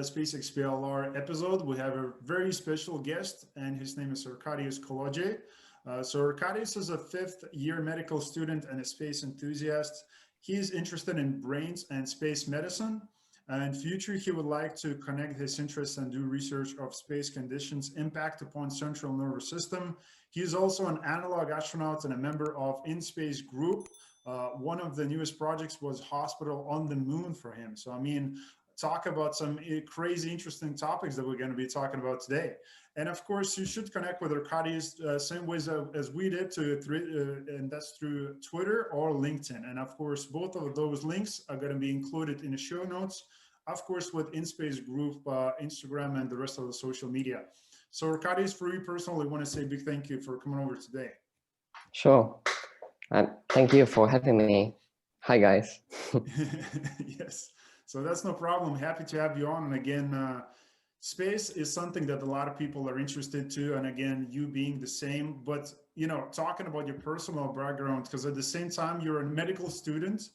spaceexplr episode. We have a very special guest, and his name is Arkadiusz Kołodziej. So Arkadiusz is a fifth-year medical student and a space enthusiast. He is interested in brains and space medicine. In future, he would like to connect his interests and do research of space conditions' impact upon central nervous system. He is also an analog astronaut and a member of Innspace group. One of the newest projects was Hospital on the Moon for him. So, I mean, talk about some crazy, interesting topics that we're going to be talking about today. And of course, you should connect with Arkadiusz same ways as we did, and that's through Twitter or LinkedIn. And of course, both of those links are going to be included in the show notes, of course, with Innspace group, Instagram, and the rest of the social media. So Arkadiusz, for you personally, I want to say a big thank you for coming over today. Sure. Thank you for having me. Hi, guys. Yes. So that's no problem. Happy to have you on. And again, space is something that a lot of people are interested to. And again, you being the same, but, you know, talking about your personal background, because at the same time, you're a medical student.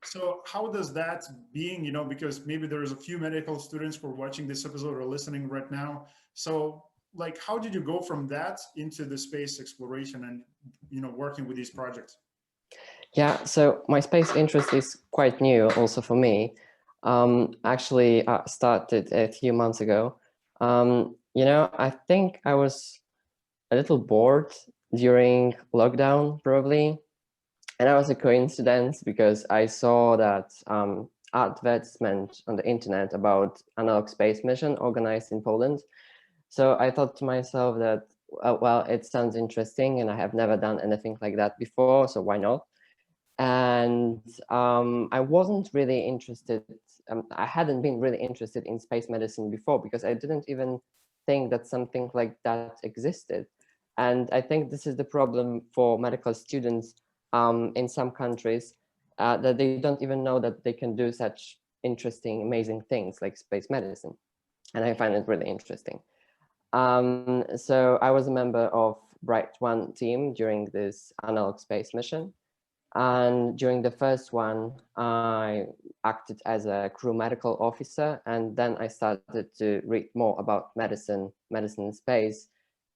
So how does that being, you know, because maybe there's a few medical students who are watching this episode or listening right now. So like, how did you go from that into the space exploration and, you know, working with these projects? Yeah, so my space interest is quite new also for me. Actually, I started a few months ago. You know, I think I was a little bored during lockdown, probably. And that was a coincidence because I saw that advertisement on the internet about analog space mission organized in Poland. So I thought to myself that, well, it sounds interesting and I have never done anything like that before, so why not? And I wasn't really interested, I hadn't been really interested in space medicine before because I didn't even think that something like that existed. And I think this is the problem for medical students in some countries, that they don't even know that they can do such interesting, amazing things like space medicine. And I find it really interesting. So I was a member of Bright One team during this analog space mission. And during the first one, I acted as a crew medical officer. And then I started to read more about medicine in space.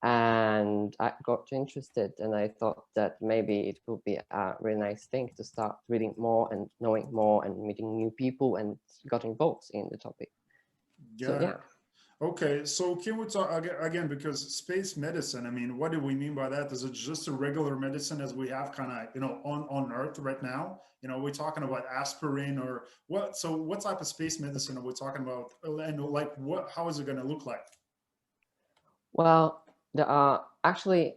And I got interested and I thought that maybe it would be a really nice thing to start reading more and knowing more and meeting new people and got involved in the topic. So, yeah. Okay, so can we talk again, because space medicine, I mean, what do we mean by that? Is it just a regular medicine as we have kind of, you know, on Earth right now? You know, we're talking about aspirin or what? So what type of space medicine are we talking about? And like, how is it going to look like? Well, there are actually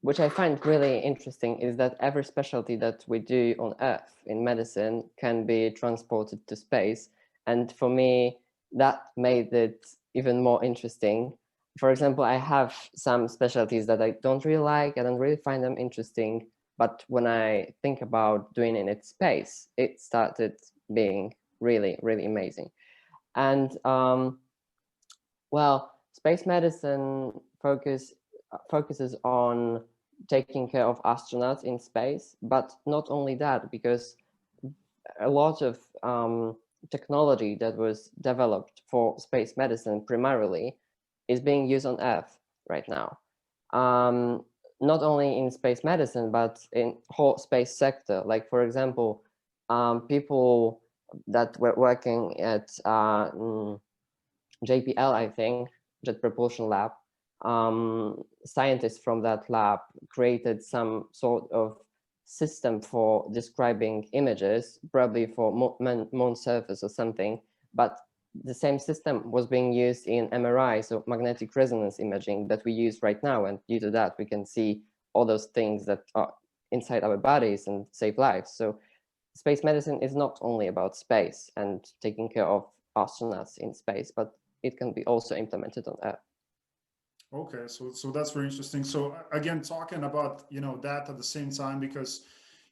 which I find really interesting is that every specialty that we do on Earth in medicine can be transported to space. And for me, that made it even more interesting. For example, I have some specialties that I don't really like. I don't really find them interesting. But when I think about doing it in space, it started being really, really amazing. And well, space medicine focuses on taking care of astronauts in space, but not only that, because a lot of technology that was developed for space medicine primarily is being used on Earth right now. Not only in space medicine, but in whole space sector. Like, for example, people that were working at JPL, I think, Jet Propulsion Lab, scientists from that lab created some sort of system for describing images, probably for moon surface or something, but the same system was being used in MRI, so magnetic resonance imaging that we use right now, and due to that we can see all those things that are inside our bodies and save lives. So space medicine is not only about space and taking care of astronauts in space, but it can be also implemented on Earth. Okay, so that's very interesting. So again, talking about, you know, that at the same time, because,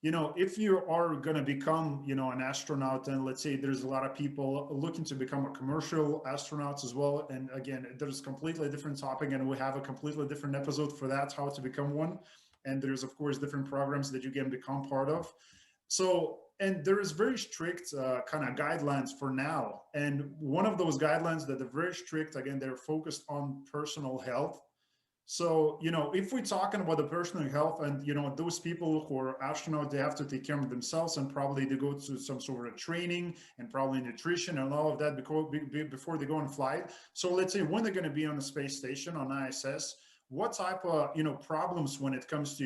you know, if you are going to become, you know, an astronaut, and let's say there's a lot of people looking to become a commercial astronauts as well. And again, there's a completely different topic, and we have a completely different episode for that, how to become one. And there's, of course, different programs that you can become part of. So and there is very strict kind of guidelines for now. And one of those guidelines that are very strict, again, they're focused on personal health. So, if we're talking about the personal health and, those people who are astronauts, they have to take care of themselves and probably they go to some sort of training and probably nutrition and all of that before they go on flight. So let's say when they're going to be on the space station on ISS, what type of, problems when it comes to,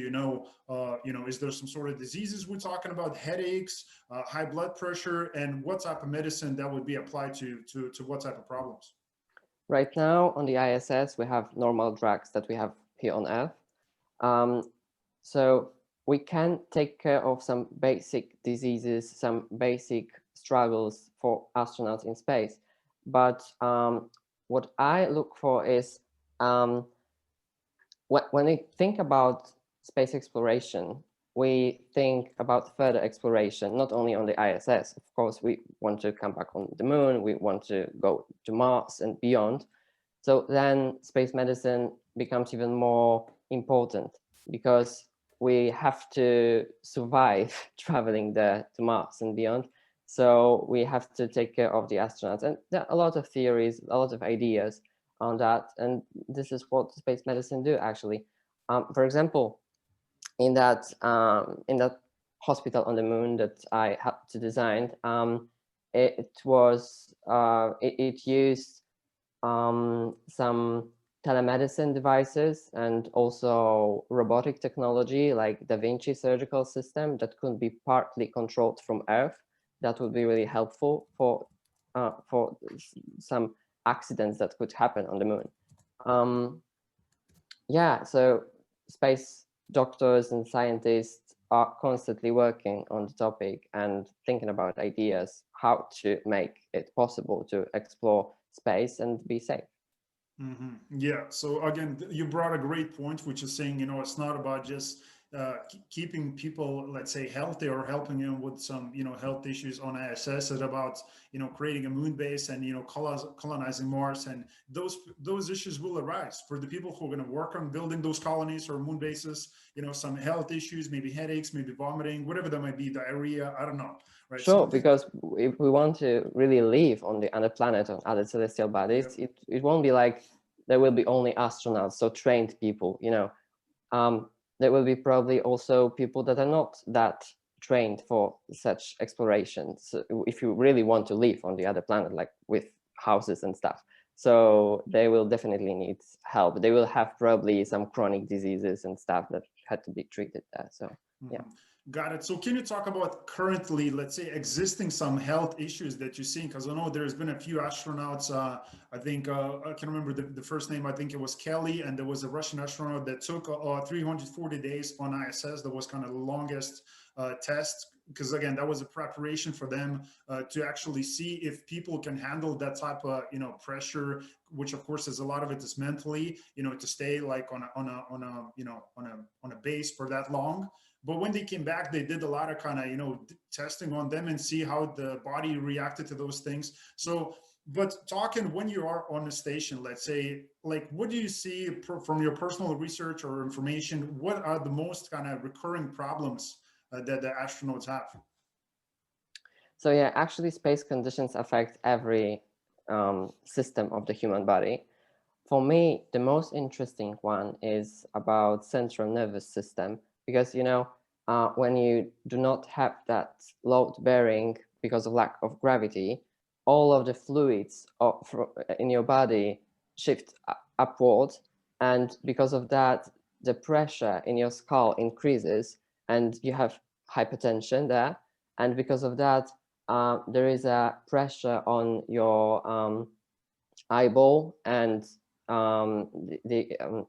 is there some sort of diseases we're talking about, headaches, high blood pressure, and what type of medicine that would be applied to what type of problems? Right now on the ISS, we have normal drugs that we have here on Earth. So we can take care of some basic diseases, some basic struggles for astronauts in space. But what I look for is when we think about space exploration, we think about further exploration, not only on the ISS. Of course, we want to come back on the moon, we want to go to Mars and beyond. So then space medicine becomes even more important because we have to survive traveling there to Mars and beyond. So we have to take care of the astronauts. And there are a lot of theories, a lot of ideas on that. And this is what space medicine do, actually. For example, in that hospital on the moon that I had to design, it used some telemedicine devices and also robotic technology like Da Vinci surgical system that could be partly controlled from Earth. That would be really helpful for some accidents that could happen on the moon. Yeah, so space doctors and scientists are constantly working on the topic and thinking about ideas how to make it possible to explore space and be safe. Mm-hmm. Yeah. So again, you brought a great point, which is saying, it's not about just keeping people, let's say, healthy or helping them with some, health issues on ISS. It's about, creating a moon base and, colonizing Mars, and those issues will arise for the people who are going to work on building those colonies or moon bases. Some health issues, maybe headaches, maybe vomiting, whatever that might be, diarrhea. I don't know. Right. Sure, because if we want to really live on the other planet, on other celestial bodies, yep, it won't be like there will be only astronauts, so trained people, there will be probably also people that are not that trained for such explorations. So if you really want to live on the other planet, like with houses and stuff. So they will definitely need help. They will have probably some chronic diseases and stuff that had to be treated there. So, yeah. Got it. So can you talk about currently, let's say, existing some health issues that you're seeing? Because I know there's been a few astronauts, I think, I can remember the first name, I think it was Kelly, and there was a Russian astronaut that took 340 days on ISS. That was kind of the longest test, because again, that was a preparation for them to actually see if people can handle that type of, pressure, which of course is a lot of it is mentally, to stay like on a base for that long. But when they came back, they did a lot of kind of, testing on them and see how the body reacted to those things. So, but talking when you are on the station, let's say, like, what do you see from your personal research or information? What are the most kind of recurring problems that the astronauts have? So yeah, actually space conditions affect every system of the human body. For me, the most interesting one is about central nervous system, because, when you do not have that load bearing because of lack of gravity, all of the fluids in your body shift upward. And because of that, the pressure in your skull increases and you have hypertension there. And because of that, there is a pressure on your eyeball and the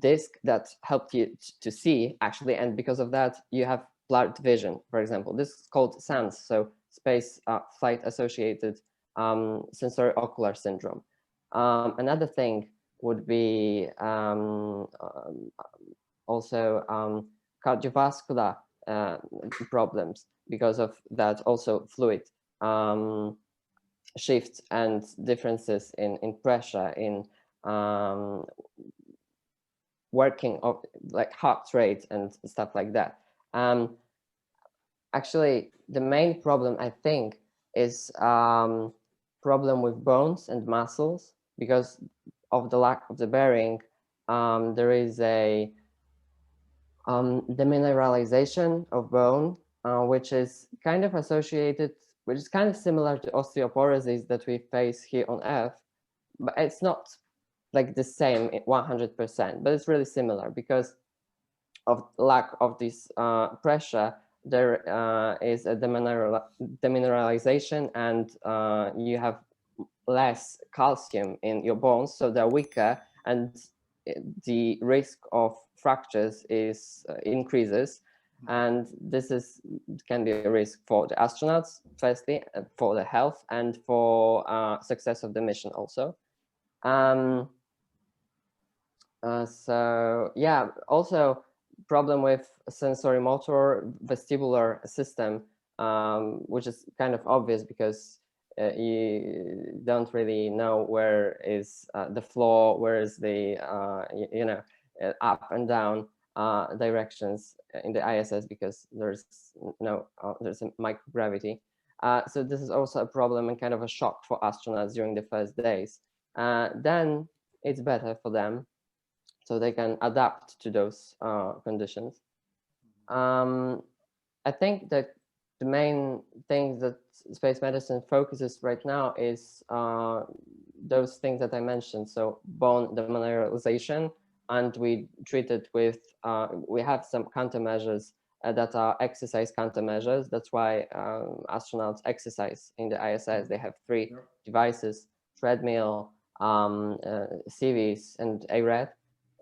disc that helped you to see, actually, and because of that you have blurred vision, for example. This is called SANS, so space flight associated sensory ocular syndrome. Another thing would be also cardiovascular problems because of that, also fluid shifts and differences in pressure, in working of like heart rate and stuff like that. Actually, the main problem, I think, is problem with bones and muscles. Because of the lack of the bearing, there is a demineralization of bone, which is kind of associated, which is kind of similar to osteoporosis that we face here on Earth, but it's not like the same 100%, but it's really similar because of lack of this pressure. There is a demineralization, and you have less calcium in your bones, so they're weaker, and the risk of fractures is increases. And this can be a risk for the astronauts, firstly, for the health, and for success of the mission also. So yeah, also problem with sensory motor vestibular system, which is kind of obvious because you don't really know where is the floor, where is the up and down directions in the ISS, because there's there's a microgravity. So this is also a problem and kind of a shock for astronauts during the first days. Then it's better for them, so they can adapt to those conditions. I think that the main things that space medicine focuses right now is those things that I mentioned. So bone demineralization, and we treat it with, we have some countermeasures that are exercise countermeasures. That's why astronauts exercise in the ISS. They have 3 devices: treadmill, CVs, and ARED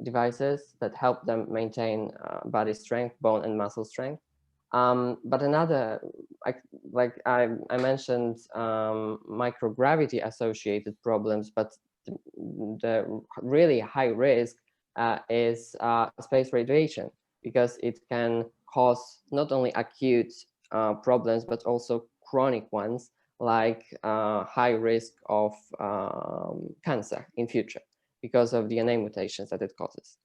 devices that help them maintain body strength, bone and muscle strength. But another, like I mentioned, microgravity associated problems, but the really high risk is space radiation, because it can cause not only acute problems, but also chronic ones, like high risk of cancer in future because of DNA mutations that it causes.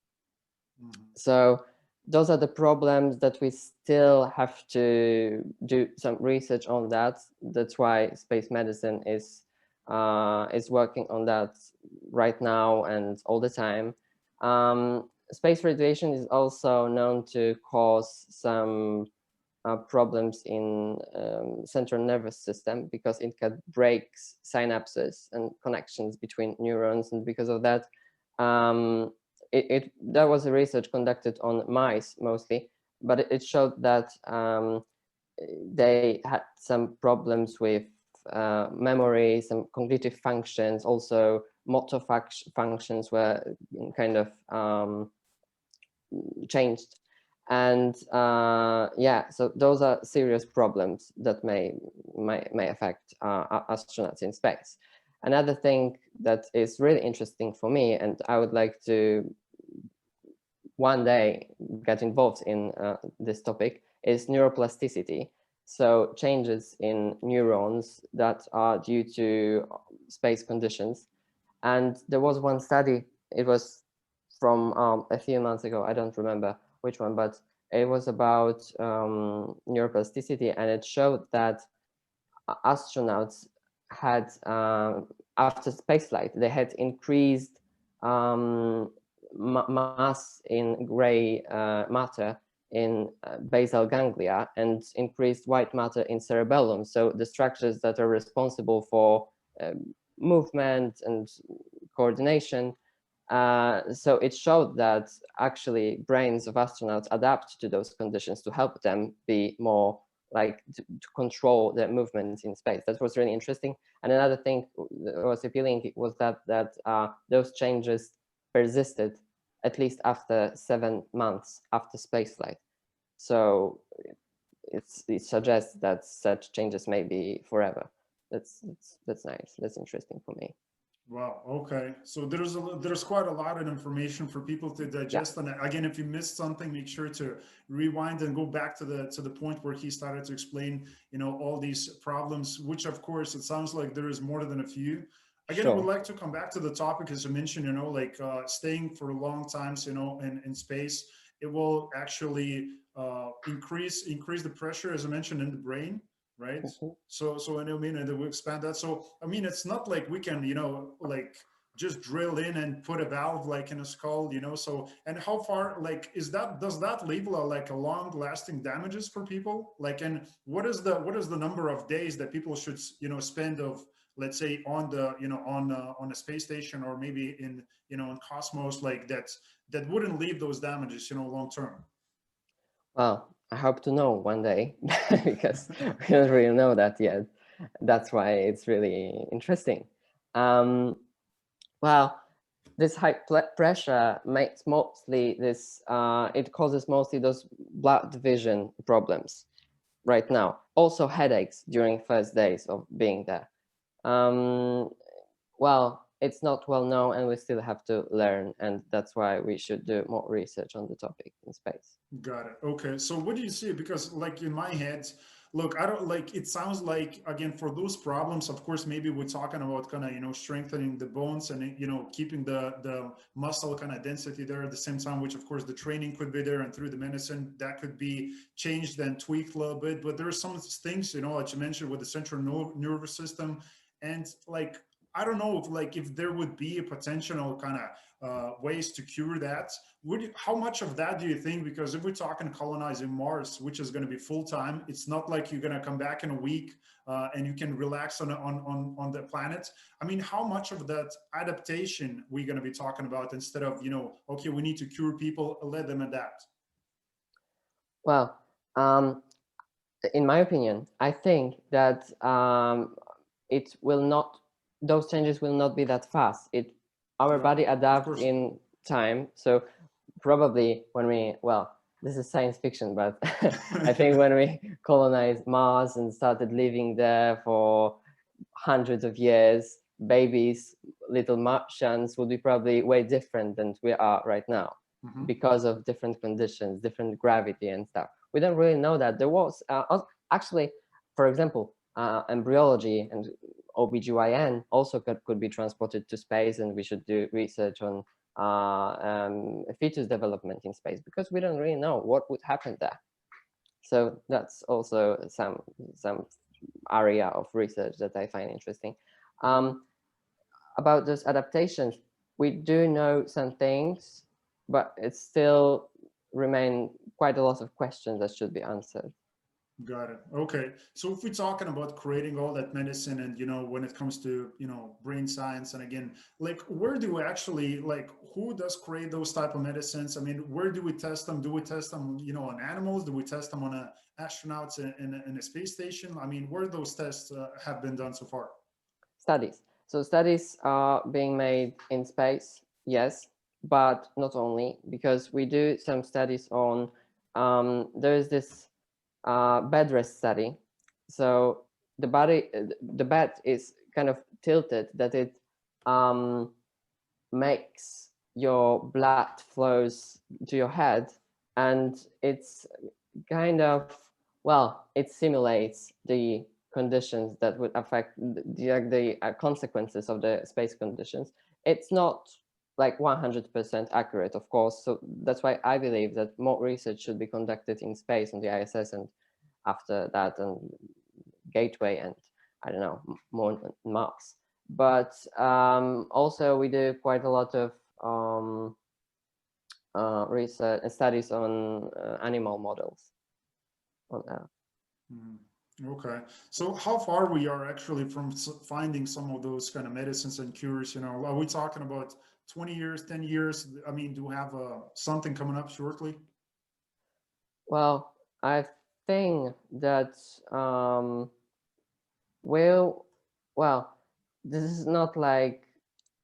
So those are the problems that we still have to do some research on that. That's why space medicine is working on that right now and all the time. Space radiation is also known to cause some problems in central nervous system, because it can break synapses and connections between neurons, and because of that, there was a research conducted on mice mostly, but it showed that they had some problems with memory, some cognitive functions, also motor functions were kind of changed. And yeah, so those are serious problems that may affect astronauts in space. Another thing that is really interesting for me, and I would like to one day get involved in this topic, is neuroplasticity. So changes in neurons that are due to space conditions. And there was one study, it was from a few months ago, I don't remember which one, but it was about neuroplasticity, and it showed that astronauts had, after spaceflight, they had increased mass in gray matter in basal ganglia, and increased white matter in cerebellum. So the structures that are responsible for movement and coordination. So it showed that actually brains of astronauts adapt to those conditions to help them be more like to control their movements in space. That was really interesting. And another thing that was appealing was that those changes persisted at least after 7 months after spaceflight. So it suggests that such changes may be forever. That's nice. That's interesting for me. Wow. Okay. So there's quite a lot of information for people to digest. Yeah. And again, if you missed something, make sure to rewind and go back to the point where he started to explain, all these problems, which of course, it sounds like there is more than a few. Again, sure. I would like to come back to the topic, as you mentioned, like staying for long times, in space it will actually increase the pressure, as I mentioned, in the brain, right? So and I mean, and it will expand that. So I mean, it's not like we can, like just drill in and put a valve like in a skull, so. And how far, like, does that leave like a long lasting damages for people, like, and what is the number of days that people should spend of, let's say, on the on a space station, or maybe in in cosmos, like that wouldn't leave those damages long term? Well, I hope to know one day because we don't really know that yet. That's why it's really interesting. Well, this high pressure makes mostly this, it causes mostly those blood division problems right now. Also headaches during first days of being there. Well, it's not well known and we still have to learn, and that's why we should do more research on the topic in space. Got it. Okay. So what do you see? Because like in my head, look, I don't like, it sounds like, again, for those problems, of course, maybe we're talking about kind of, strengthening the bones and, keeping the muscle kind of density there at the same time, which of course the training could be there, and through the medicine that could be changed and tweaked a little bit. But there are some things, that you mentioned with the central nervous system, and like, I don't know if there would be a potential kind of ways to cure that. How much of that do you think? Because if we're talking colonizing Mars, which is going to be full time, it's not like you're going to come back in a week and you can relax on the planet. I mean, how much of that adaptation we're going to be talking about, instead of okay, we need to cure people, let them adapt? Well, in my opinion, I think that it will not. Those changes will not be that fast. Our body adapts in time. So probably when this is science fiction, but I think when we colonized Mars and started living there for hundreds of years, babies, little Martians, would be probably way different than we are right now, because of different conditions, different gravity and stuff. We don't really know that. There was actually, for example, embryology and OBGYN also could be transported to space, and we should do research on fetus development in space, because we don't really know what would happen there. So that's also some area of research that I find interesting. About those adaptations, we do know some things, but it still remain quite a lot of questions that should be answered. Got it. Okay. So if we're talking about creating all that medicine, and when it comes to brain science, and again, like, where do we actually, like, who does create those type of medicines? I mean, where do we test them? Do we test them on animals? Do we test them on astronauts in a space station? I mean, where those tests have been done so far? Studies. So studies are being made in space, yes, but not only, because we do some studies on there is this bed rest study. So the bed is kind of tilted, that it makes your blood flows to your head, and it's kind of, it simulates the conditions that would affect the consequences of the space conditions. It's not like 100% accurate, of course. So that's why I believe that more research should be conducted in space on the ISS, and after that on Gateway, and I don't know, more on Mars. But also we do quite a lot of research and studies on animal models on Earth. Okay, so how far we are actually from finding some of those kind of medicines and cures? Are we talking about 20 years, 10 years? I mean, do we have something coming up shortly? Well, I think that this is not like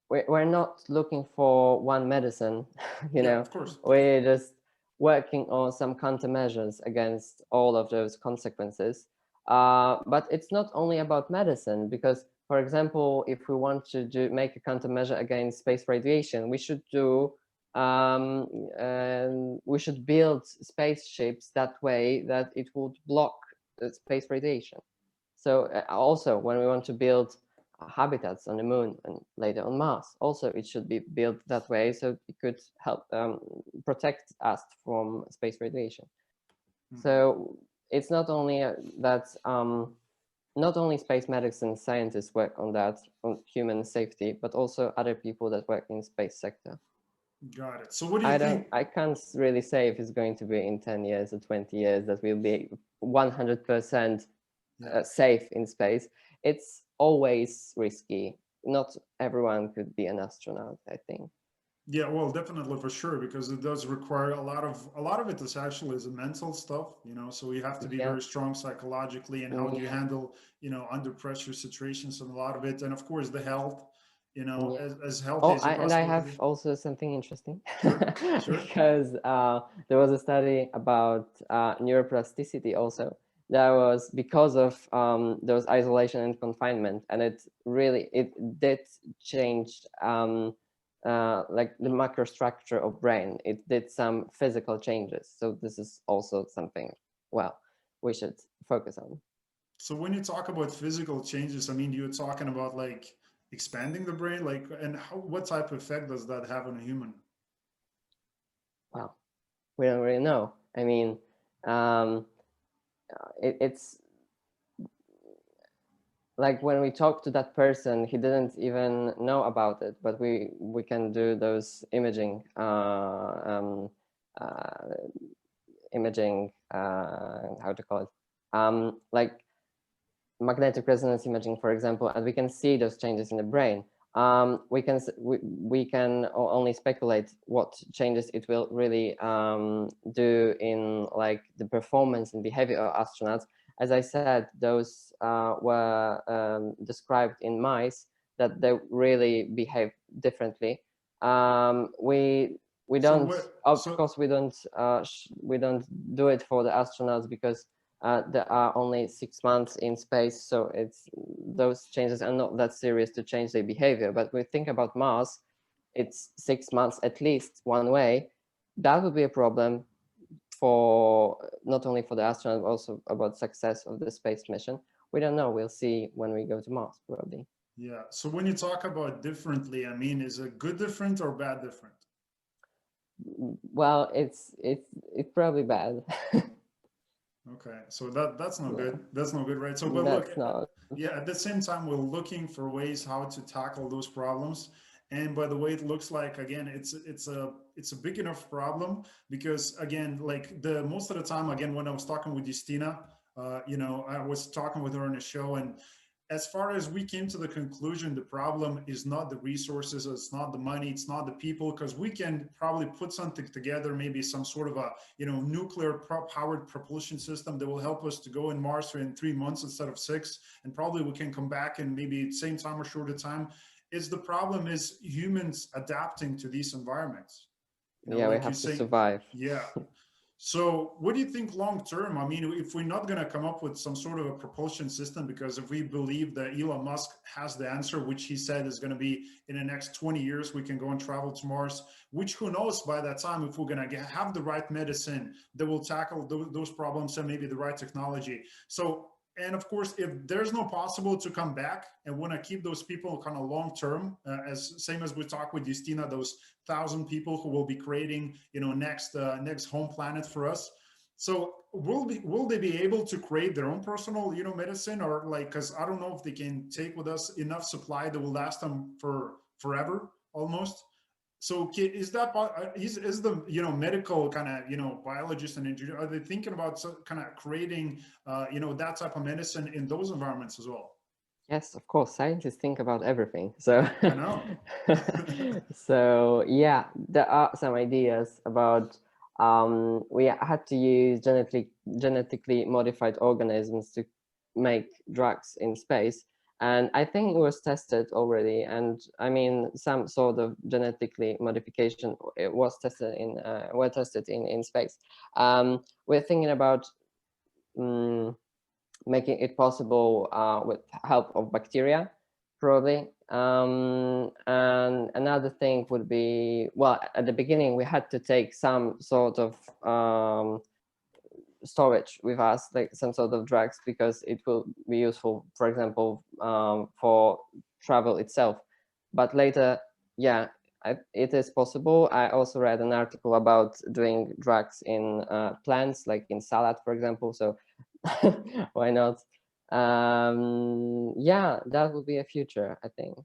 we're not looking for one medicine, Yeah, of course. We're just working on some countermeasures against all of those consequences. But it's not only about medicine, because, for example, if we want to make a countermeasure against space radiation, we should build spaceships that way that it would block the space radiation. So also, when we want to build habitats on the moon and later on Mars. Also, it should be built that way so it could help protect us from space radiation. So it's not only that not only space medicine scientists work on that, on human safety, but also other people that work in space sector. Got it. So what do you think? I can't really say if it's going to be in 10 years or 20 years that we'll be 100% safe in space. It's always risky. Not everyone could be an astronaut, I think. Yeah, well, definitely, for sure, because it does require a lot of it is actually is mental stuff, you know, so you have to be very strong psychologically, and how do you handle, you know, under pressure situations, and a lot of it, and of course the health, you know, as healthy as possible. And I have also something interesting. Sure. Because there was a study about neuroplasticity also. That was because of those isolation and confinement, and it did change like the macrostructure of brain. It did some physical changes. So this is also something, well, we should focus on. So when you talk about physical changes, I mean, you're talking about like expanding the brain, like, and what type of effect does that have on a human? Well, we don't really know. I mean, it's like when we talk to that person, he didn't even know about it, but we can do those imaging how to call it, like magnetic resonance imaging, for example, and we can see those changes in the brain. We can only speculate what changes it will really do in like the performance and behavior of astronauts. As I said, those were described in mice that they really behave differently. We don't, of course, we don't do it for the astronauts because there are only 6 months in space, so those changes are not that serious to change their behavior. But we think about Mars, it's 6 months at least one way. That would be a problem for not only for the astronaut, but also about success of the space mission. We don't know. We'll see when we go to Mars, probably. Yeah. So when you talk about differently, I mean, is it good different or bad different? Well, it's probably bad. Okay, so that's no good. That's no good, right? So, but that's look, at the same time, we're looking for ways how to tackle those problems. And by the way, it looks like, again, it's a big enough problem, because again, like most of the time, again, when I was talking with Justina, you know, I was talking with her on a show, and as far as we came to the conclusion, the problem is not the resources, it's not the money, it's not the people, because we can probably put something together, maybe some sort of a, you know, nuclear powered propulsion system that will help us to go in Mars in 3 months instead of 6, and probably we can come back in maybe same time or shorter time. The problem is humans adapting to these environments. You know, we have to survive. Yeah. So what do you think long term? I mean, if we're not going to come up with some sort of a propulsion system, because if we believe that Elon Musk has the answer, which he said is going to be in the next 20 years, we can go and travel to Mars, which who knows by that time if we're going to have the right medicine that will tackle those problems, and maybe the right technology. So, and of course, if there's no possible to come back and want to keep those people kind of long term, as same as we talked with Justina, those 1,000 people who will be creating, you know, next home planet for us. So will they be able to create their own personal, you know, medicine, or like, because I don't know if they can take with us enough supply that will last them for forever almost. So is that is the, you know, medical kind of, you know, biologist and engineer, are they thinking about kind of creating you know, that type of medicine in those environments as well? Yes, of course, scientists think about everything. So I know. So yeah, there are some ideas about we had to use genetically modified organisms to make drugs in space. And I think it was tested already. And I mean, some sort of genetically modification it was tested in space. We're thinking about making it possible with help of bacteria, probably. And another thing would be, well, at the beginning, we had to take some sort of storage with us, like some sort of drugs, because it will be useful, for example, for travel itself. But later, yeah, it is possible. I also read an article about doing drugs in plants, like in salad, for example. So why not? Yeah, that would be a future, I think.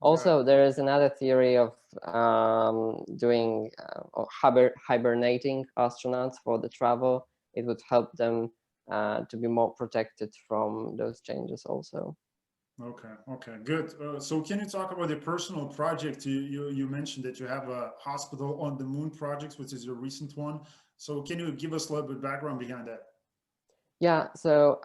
Also, there is another theory of doing or hibernating astronauts for the travel. It would help them to be more protected from those changes also. Okay, good. So can you talk about your personal project? You mentioned that you have a hospital on the moon project, which is your recent one. So can you give us a little bit of background behind that? Yeah, so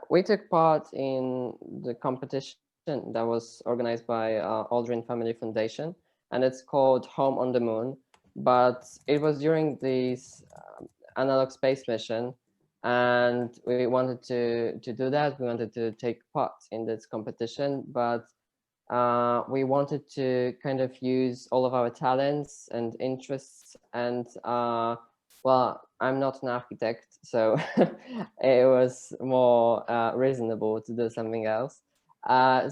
we took part in the competition that was organized by Aldrin Family Foundation, and it's called Home on the Moon. But it was during this analog space mission, and we wanted to do that. We wanted to take part in this competition, but we wanted to kind of use all of our talents and interests. And well, I'm not an architect, so it was more reasonable to do something else.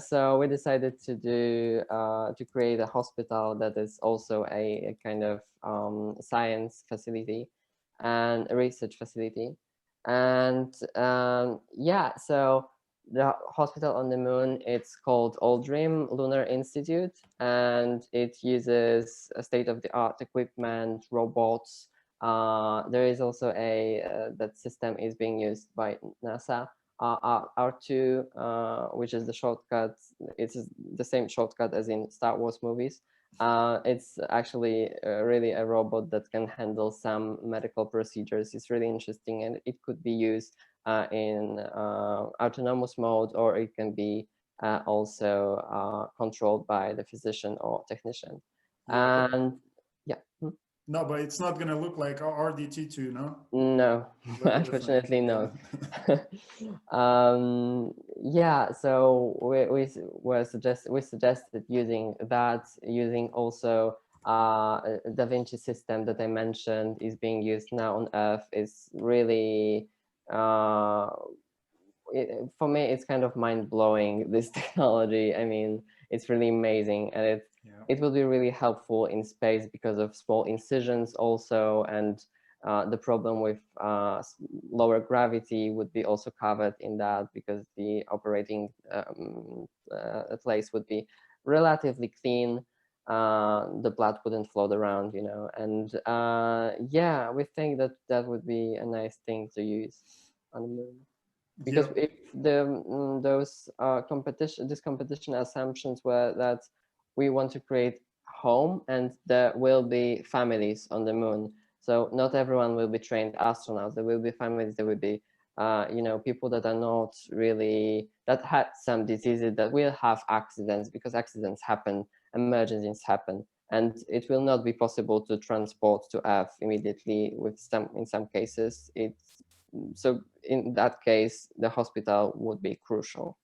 So we decided to do to create a hospital that is also a kind of science facility and a research facility. And yeah, so the hospital on the moon, it's called Aldrin Lunar Institute, and it uses a state-of-the-art equipment, robots. There is also that system is being used by NASA, R2, which is the shortcut. It's the same shortcut as in Star Wars movies. It's actually really a robot that can handle some medical procedures. It's really interesting, and it could be used in autonomous mode, or it can be also controlled by the physician or technician. Yeah, And yeah. no, but it's not gonna look like RDT2, no? No, unfortunately, no. Yeah, so we suggested using that, using also Da Vinci system that I mentioned is being used now on Earth. Is really for me, it's kind of mind-blowing, this technology. I mean, it's really amazing, and it will be really helpful in space because of small incisions also, and the problem with lower gravity would be also covered in that, because the operating place would be relatively clean. The blood wouldn't float around, you know, and yeah, we think that that would be a nice thing to use on the moon. Because if those competition assumptions were that we want to create home and there will be families on the moon, so not everyone will be trained astronauts. There will be families. There will be you know, people that are not really, that had some diseases, that will have accidents, because accidents happen, emergencies happen, and it will not be possible to transport to Earth immediately. In some cases, so in that case, the hospital would be crucial.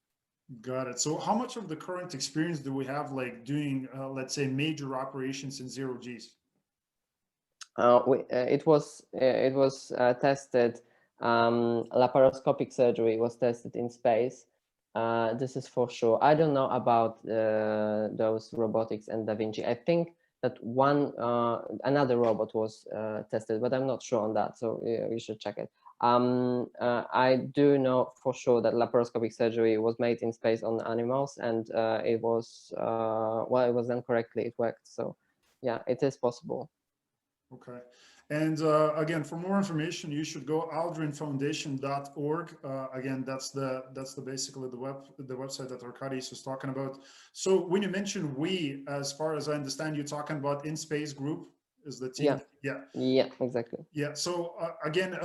Got it. So how much of the current experience do we have, like doing, let's say, major operations in zero Gs? It was tested. Laparoscopic surgery was tested in space. This is for sure. I don't know about those robotics and Da Vinci. I think that another robot was tested, but I'm not sure on that. So you should check it. I do know for sure that laparoscopic surgery was made in space on animals, and it was well, it was done correctly. It worked. So yeah, it is possible. Okay. And again, for more information, you should go aldrinfoundation.org. Again, that's basically the website that Arkadiusz was talking about. So when you mention we, as far as I understand, you're talking about Innspace Group is the team. Yeah, exactly. Yeah. So again,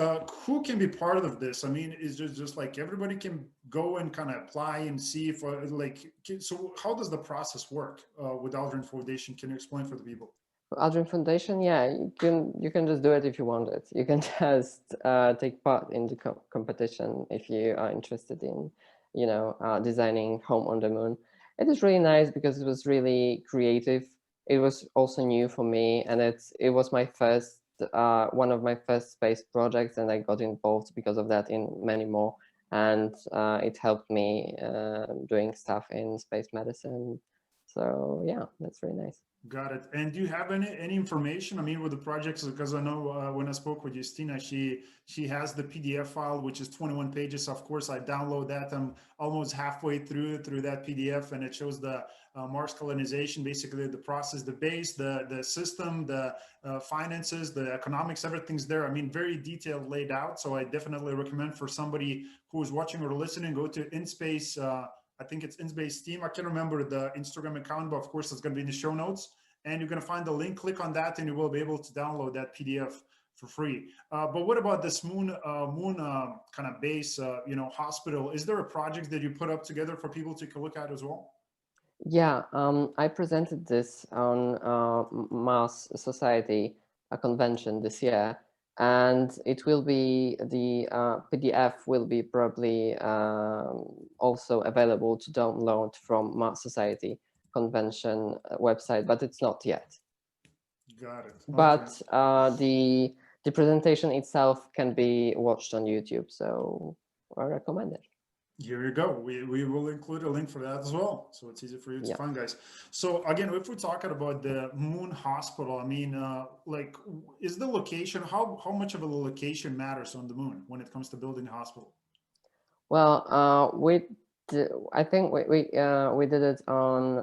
who can be part of this? I mean, is just like everybody can go and kind of apply and see if so how does the process work with Aldrin Foundation? Can you explain for the people? Aldrin Foundation, yeah, you can just do it if you want it. You can just take part in the competition if you are interested in, you know, designing home on the moon. It is really nice because it was really creative. It was also new for me, and it was my first one of my first space projects, and I got involved because of that in many more. and it helped me doing stuff in space medicine. So yeah, that's really nice. Got it. And do you have any information? I mean, with the projects, because I know when I spoke with Justina, she has the PDF file, which is 21 pages. Of course, I download that. I'm almost halfway through that PDF, and it shows the Mars colonization, basically the process, the base, the system, the finances, the economics, everything's there. I mean, very detailed, laid out. So I definitely recommend for somebody who is watching or listening, go to Innspace. I think it's Innspace team. I can't remember the Instagram account, but of course it's going to be in the show notes. And you're going to find the link. Click on that, and you will be able to download that PDF for free. But what about this moon kind of base, hospital? Is there a project that you put up together for people to look at as well? Yeah, I presented this on Mars Society, a convention this year, and it will be the PDF will be probably also available to download from Mars Society convention website, but it's not yet. Got it. Okay. But the presentation itself can be watched on YouTube, so I recommend it. Here you go. We will include a link for that as well, so it's easy for you to find, guys. So again, if we're talking about the Moon Hospital, I mean, like, is the location, how much of a location matters on the Moon when it comes to building a hospital? Well, I think we did it on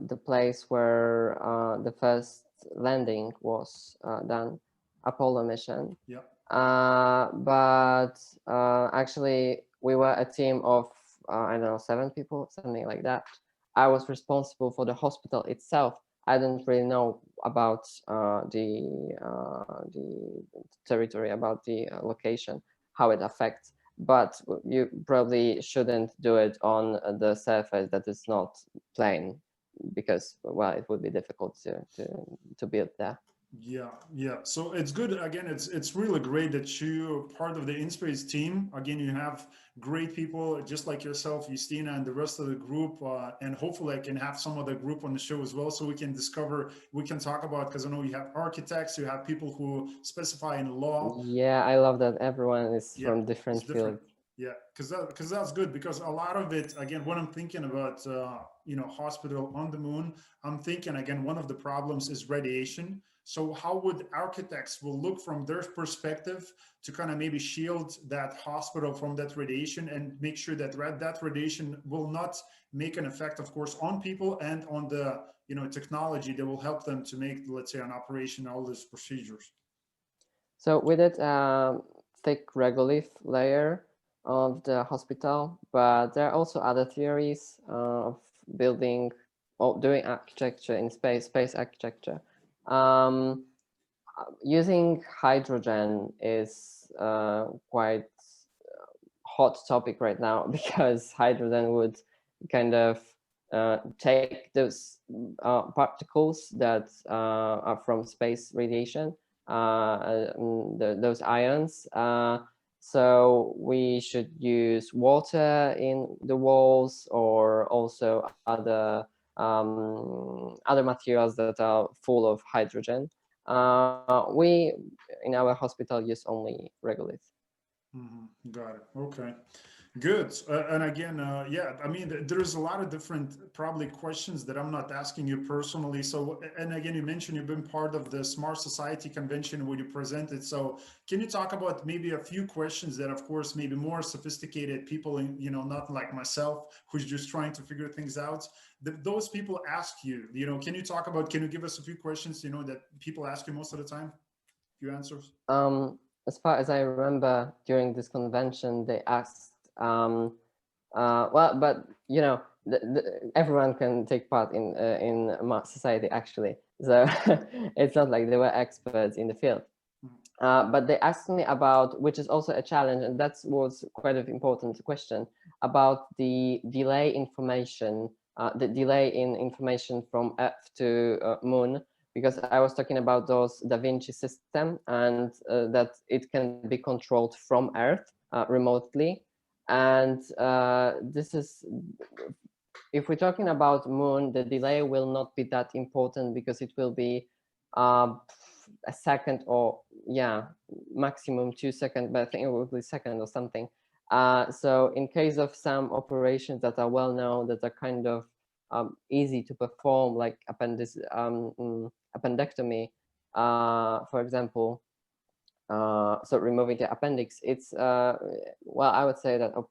the place where the first landing was done, Apollo mission. Yeah. But actually, we were a team of I don't know, 7 people, something like that. I was responsible for the hospital itself. I didn't really know about the territory, about the location, how it affects. But you probably shouldn't do it on the surface that is not plain, because, well, it would be difficult to build there. Yeah. So it's good. Again, it's really great that you're part of the Innspace team. Again, you have great people just like yourself, Justina, and the rest of the group. And hopefully I can have some of the group on the show as well, so we can talk about, because I know you have architects, you have people who specify in law. Yeah, I love that everyone is from different fields. Yeah, because that's good, because a lot of it, again, when I'm thinking about hospital on the Moon, I'm thinking, again, one of the problems is radiation. So how would architects will look from their perspective to kind of maybe shield that hospital from that radiation and make sure that that radiation will not make an effect, of course, on people and on the technology that will help them to make, let's say, an operation, all these procedures. So we did a thick regolith layer of the hospital, but there are also other theories of building or doing architecture in space architecture. Using hydrogen is quite hot topic right now, because hydrogen would kind of take those particles that are from space radiation, those ions. So we should use water in the walls, or also other materials that are full of hydrogen. We in our hospital use only regolith. Got it. Okay. Good. And again, yeah, I mean, there's a lot of different probably questions that I'm not asking you personally. So, and again, you mentioned you've been part of the Smart Society convention where you presented. So can you talk about maybe a few questions that, of course, maybe more sophisticated people, not like myself, who's just trying to figure things out, those people ask you, can you talk about, can you give us a few questions, that people ask you most of the time? A few answers? As far as I remember, during this convention, they asked, well, but everyone can take part in Mars Society, actually. So it's not like they were experts in the field. But they asked me about, which is also a challenge, and that was quite an important question, about the delay information, the delay in information from Earth to Moon, because I was talking about those Da Vinci system, and that it can be controlled from Earth remotely. And this is, if we're talking about Moon, the delay will not be that important, because it will be a second, or maximum 2 seconds, but I think it will be second or something. So in case of some operations that are well known, that are kind of easy to perform, like appendectomy, for example, so removing the appendix, it's, well, I would say that a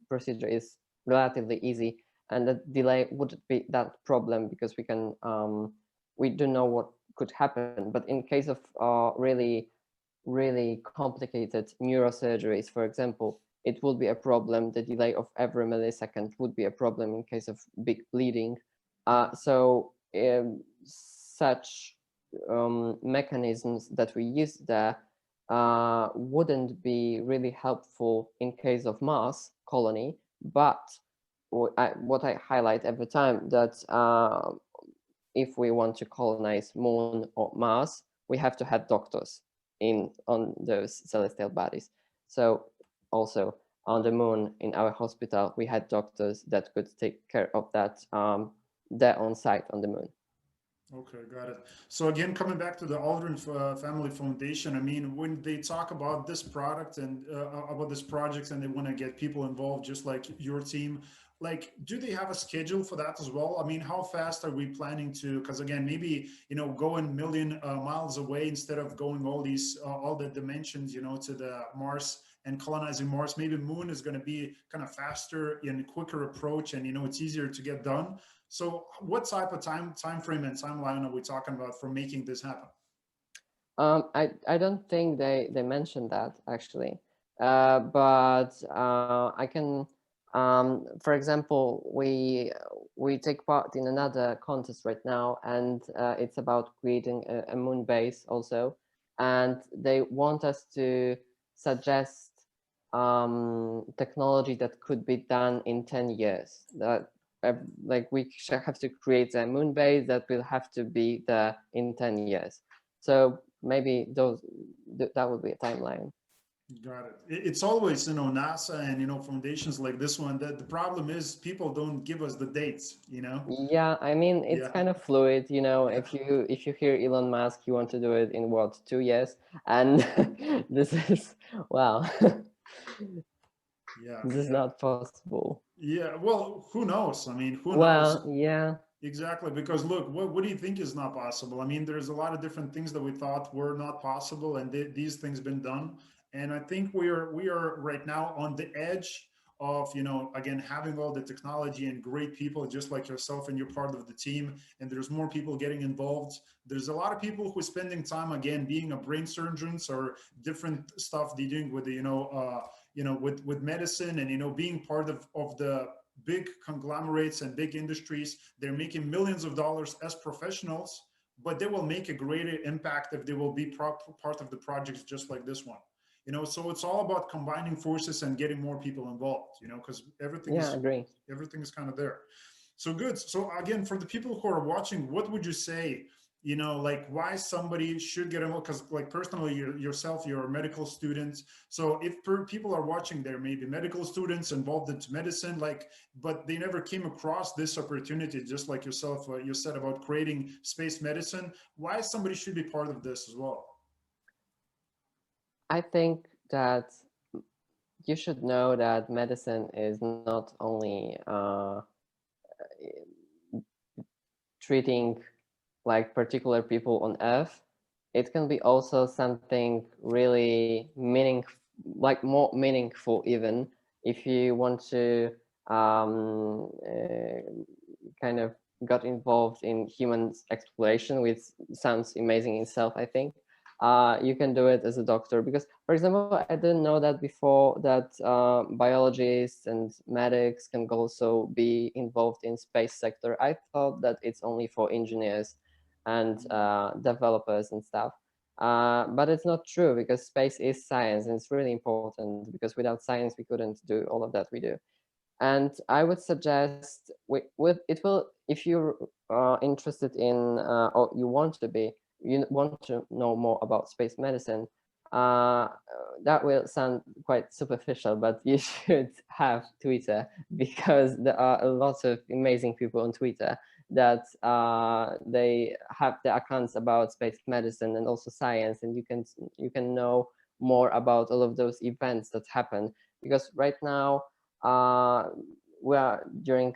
procedure is relatively easy, and the delay wouldn't be that problem because we do know what could happen. But in case of really complicated neurosurgeries, for example, it would be a problem. The delay of every millisecond would be a problem in case of big bleeding. So such mechanisms that we use there wouldn't be really helpful in case of Mars colony. But what I highlight every time, that if we want to colonize Moon or Mars, we have to have doctors on those celestial bodies. So also on the Moon, in our hospital, we had doctors that could take care of that there on site on the Moon. Okay, got it. So again, coming back to the Aldrin Family Foundation, I mean, when they talk about this product and about this project, and they want to get people involved, just like your team, like, do they have a schedule for that as well? I mean, how fast are we planning to? Because again, maybe, you know, going million miles away instead of going all the dimensions, you know, to the Mars and colonizing Mars. Maybe Moon is going to be kind of faster and quicker approach, and you know, it's easier to get done. So what type of time frame and timeline are we talking about for making this happen? I don't think they mentioned that actually, but I can, for example, we take part in another contest right now, and it's about creating a moon base also, and they want us to suggest technology that could be done in 10 years. That like we have to create a moon base that will have to be there in 10 years. So maybe that would be a timeline. Got it. It's always, you know, NASA and, you know, foundations like this one, that the problem is people don't give us the dates, you know? Yeah, I mean, it's Yeah. kind of fluid, you know. Yeah. If you hear Elon Musk, you want to do it in what, 2 years, and this is, wow. Yeah. This is Yeah. not possible. Yeah. Well, who knows? I mean, who knows? Well, yeah. Exactly, because look, what do you think is not possible? I mean, there's a lot of different things that we thought were not possible, and these things been done. And I think we are right now on the edge of, you know, again, having all the technology and great people just like yourself, and you're part of the team. And there's more people getting involved. There's a lot of people who are spending time, again, being a brain surgeons or different stuff they're doing with the, with medicine, and, you know, being part of the big conglomerates and big industries. They're making millions of dollars as professionals, but they will make a greater impact if they will be part of the projects just like this one. You know, so it's all about combining forces and getting more people involved, you know, because Yeah, I agree. everything is kind of there. So good. So again, for the people who are watching, what would you say, you know, like why somebody should get involved? Because like personally, yourself, you're a medical student. So if people are watching, there may be medical students involved into medicine, like, but they never came across this opportunity, just like yourself, you said about creating space medicine. Why somebody should be part of this as well? I think that you should know that medicine is not only treating like particular people on Earth. It can be also something really more meaningful, even if you want to kind of got involved in human exploration, which sounds amazing in itself, I think. You can do it as a doctor, because, for example, I didn't know that before, that biologists and medics can also be involved in space sector. I thought that it's only for engineers and developers and stuff. But it's not true, because space is science, and it's really important, because without science we couldn't do all of that we do. And I would suggest if you're interested in or you want to know more about space medicine, that will sound quite superficial, but you should have Twitter, because there are a lot of amazing people on Twitter that they have their accounts about space medicine and also science, and you can know more about all of those events that happen. because right now we are during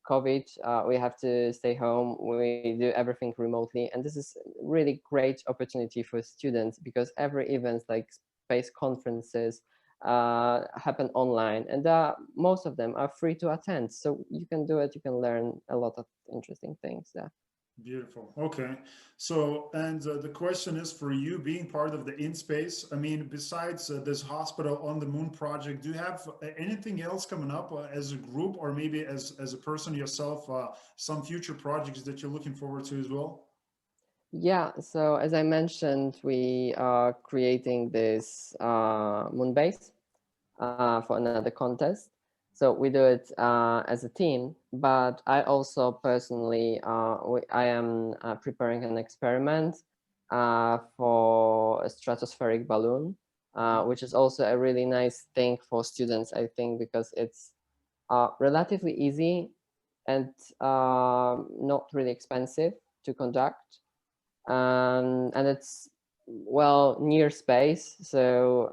COVID, we have to stay home, we do everything remotely, and this is really great opportunity for students because every event like space conferences happen online, and most of them are free to attend, so you can do it, you can learn a lot of interesting things there. Beautiful. Okay. So, and the question is for you being part of the Innspace. I mean, besides this Hospital on the Moon project, do you have anything else coming up as a group, or maybe as a person yourself, some future projects that you're looking forward to as well? Yeah, so as I mentioned, we are creating this moon base for another contest. So we do it as a team, but I also personally, I am preparing an experiment for a stratospheric balloon, which is also a really nice thing for students, I think, because it's relatively easy and not really expensive to conduct. And it's, well, near space, so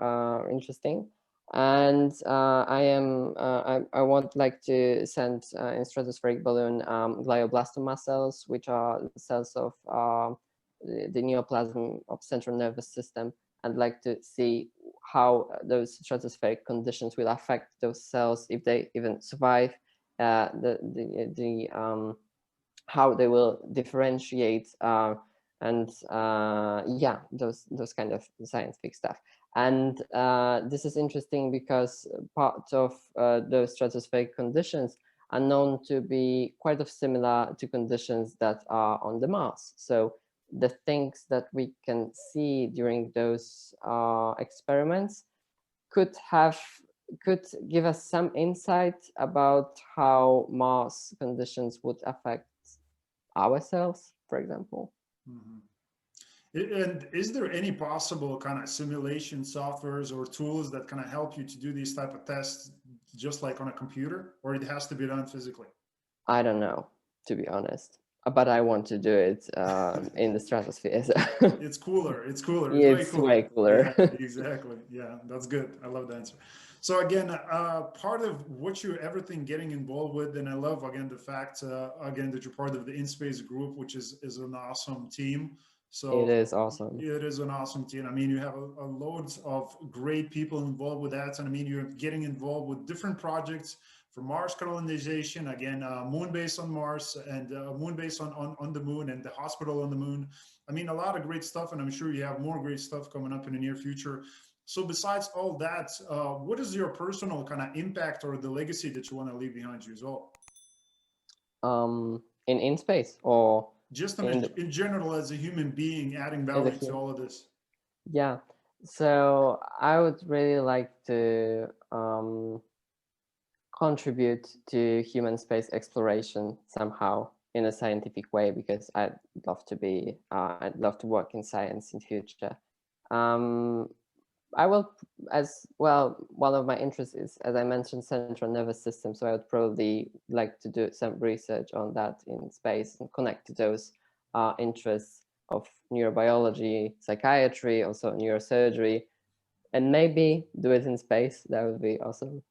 interesting. And I want like to send in stratospheric balloon glioblastoma cells, which are cells of the neoplasm of central nervous system, and like to see how those stratospheric conditions will affect those cells, if they even survive, how they will differentiate, and yeah, those kind of scientific stuff. And this is interesting because part of those stratospheric conditions are known to be quite of similar to conditions that are on the Mars. So the things that we can see during those experiments could give us some insight about how Mars conditions would affect ourselves, for example. Mhm. And is there any possible kind of simulation softwares or tools that kind of help you to do these type of tests, just like on a computer, or it has to be done physically? I don't know, to be honest, but I want to do it in the stratosphere. So. It's cooler. It's cooler. It's way It's cooler. way cooler. Yeah, exactly. Yeah, that's good. I love the answer. So again, part of what you're everything getting involved with, and I love again the fact again that you're part of the Innspace group, which is an awesome team. It So is awesome. it is an awesome team. I mean, you have a loads of great people involved with that, and I mean, you're getting involved with different projects for Mars colonization. Again, moon base on Mars and moon base on the moon and the hospital on the moon. I mean, a lot of great stuff, and I'm sure you have more great stuff coming up in the near future. So besides all that, what is your personal kind of impact or the legacy that you want to leave behind you as well? In space, or Just in in general, as a human being, adding the value to all of this. yeah. So I would really like to contribute to human space exploration somehow in a scientific way, because I'd love to work in science in future. Um, I will, as well, one of my interests is, as I mentioned, central nervous system. So I would probably like to do some research on that in space and connect to those interests of neurobiology, psychiatry, also neurosurgery, and maybe do it in space. That would be awesome.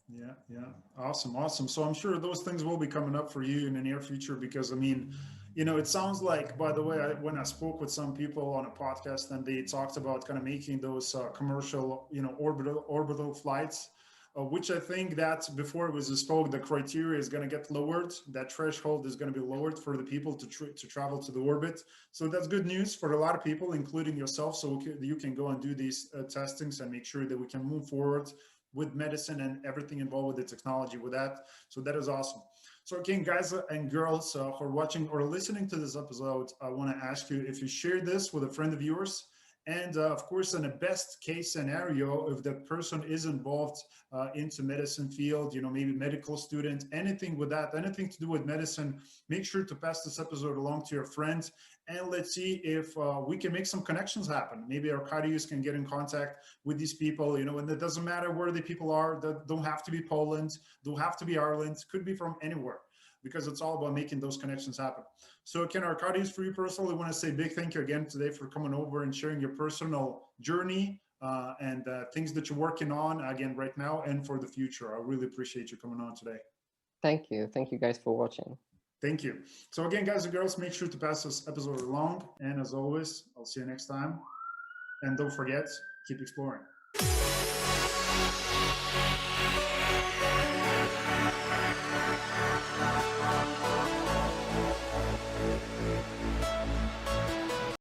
Yeah, yeah. Awesome, awesome. So I'm sure those things will be coming up for you in the near future because I mean, it sounds like, by the way, when I spoke with some people on a podcast and they talked about kind of making those commercial, orbital flights, which I think that before it was spoke, the criteria is going to get lowered. That threshold is going to be lowered for the people to travel to the orbit. So that's good news for a lot of people, including yourself. So you can go and do these testings and make sure that we can move forward with medicine and everything involved with the technology with that. So that is awesome. So again, guys and girls who are watching or listening to this episode, I want to ask you if you share this with a friend of yours. And of course, in a best case scenario, if that person is involved into medicine field, maybe medical student, anything with that, anything to do with medicine, make sure to pass this episode along to your friends. And let's see if we can make some connections happen. Maybe Arkadiusz can get in contact with these people, and it doesn't matter where the people are. That don't have to be Poland, don't have to be Ireland, could be from anywhere, because it's all about making those connections happen. So again, Arkadiusz, for you personally, I want to say big thank you again today for coming over and sharing your personal journey and things that you're working on, again, right now and for the future. I really appreciate you coming on today. Thank you. Thank you guys for watching. Thank you. So again, guys and girls, make sure to pass this episode along. And as always, I'll see you next time. And don't forget, keep exploring.